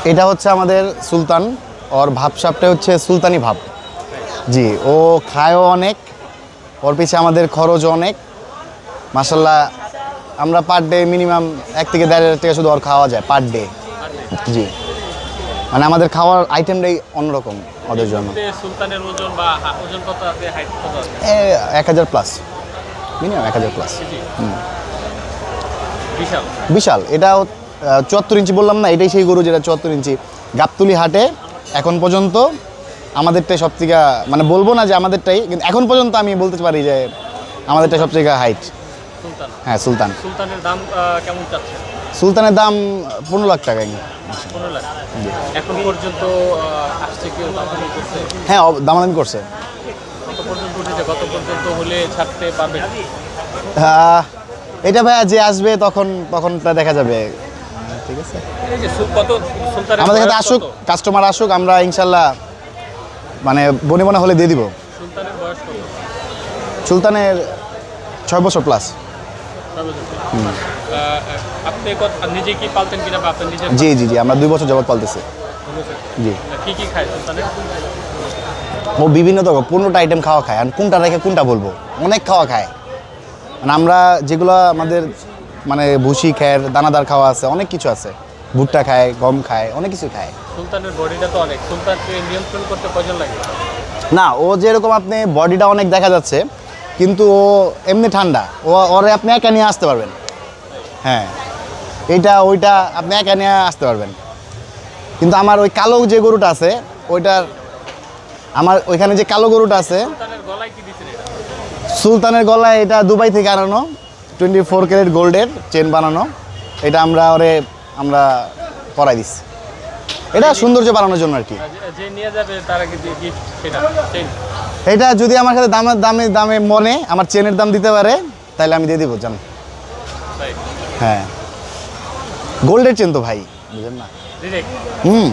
এটা হচ্ছে আমাদের সুলতান, ওর ভাবসাবটা হচ্ছে সুলতানি ভাব। জি, ও খায়ও অনেক, ওর পিছে আমাদের খরচও অনেক। মাশাল্লাহ, আমরা পার ডে মিনিমাম 1 থেকে 1.5 টাকা শুধু ওর খাওয়া যায় পার ডে। জি, মানে আমাদের খাওয়ার আইটেমটাই অন্যরকম ওদের জন্য। সুলতানের ওজন বা ওজন কত আছে, হাইট কত আছে? 1000 প্লাস, মিনিমাম 1000 প্লাস। বিশাল বিশাল। এটাও 74 ইঞ্চি বললাম না, এটাই সেই গরু যেটা 74 ইঞ্চি। গাবতলী হাটে এখন পর্যন্ত আমাদেরটাই সব থেকে, মানে বলবো না যে আমাদেরটাই, কিন্তু এখন পর্যন্ত আমি বলতে পারি যে আমাদেরটা সব থেকে হাইট। সুলতান। হ্যাঁ, সুলতান। সুলতানের দাম কেমন চাচ্ছে? সুলতানের দাম 15 লাখ টাকা। 15 লাখ। এখন পর্যন্ত আসছে কেউ দামাদামি করছে? হ্যাঁ, দামাদামি করছে। কত পর্যন্ত উঠেছে? কত পর্যন্ত হলে ছাড়তে পারবে? এটা ভাইয়া যে আসবে তখনটা দেখা যাবে। ঠিক আছে, এই যে কত সুলতানের আমাদের কাছে বয়স আসুক, কত? কাস্টমার আসুক, আমরা ইনশাল্লাহ মানে বনে বনে হলে দিয়ে দিব। সুলতানের বয়স কত? সুলতানের 6 বছর প্লাস। আপনি নিজে কি পালতেন কিনা বা আপনি নিজে? জি জি জি, আমরা 2 বছর যাবত পালতেছি। জি। কি কি খায় সুলতানের? ও বিভিন্ন তো 15টা আইটেম খাওয়া খায়, আর কোনটা রেখে কোনটা বলবো, অনেক খাওয়া খায়। মানে আমরা যেগুলো আমাদের মানে ভুসি খায়, দানাদার খাওয়া আছে, অনেক কিছু আছে। ভুট্টা খায়, গম খায়, অনেক কিছু খায়। সুলতানের বডিটা তো অনেক। সুলতানকে নিয়ন্ত্রণ করতে কয়জন লাগে? না, ও যেরকম আপনি বডিটা অনেক দেখা যাচ্ছে, কিন্তু ও এমনি ঠান্ডা। ওরে আপনি একা নিয়ে আসতে পারবেন। হ্যাঁ, এইটা ওইটা আপনি একা নিয়ে আসতে পারবেন। কিন্তু আমার ওই কালো যে গরুটা আছে, ওইটার, আমার ওইখানে যে কালো গরুটা আছে, সুলতানের গলায় কি দিচ্ছেন এটা? সুলতানের গলায়, এটা দুবাই থেকে আনানো 24 ক্যারেট গোল্ডের চেন বানানো। এটা আমরা করাই দিচ্ছি, এটা সৌন্দর্য বাড়ানোর জন্য আর কি। যে নিয়ে যাবে তার আগে গিফট সেটা চেন। এটা যদি আমার কাছে দামে মনে আমার চেনের দাম দিতে পারে, তাহলে আমি দিয়ে দিব জান। তাই হ্যাঁ, গোল্ডের চেন তো ভাই, বুঝলেন না? ডিরেক্ট। হুম।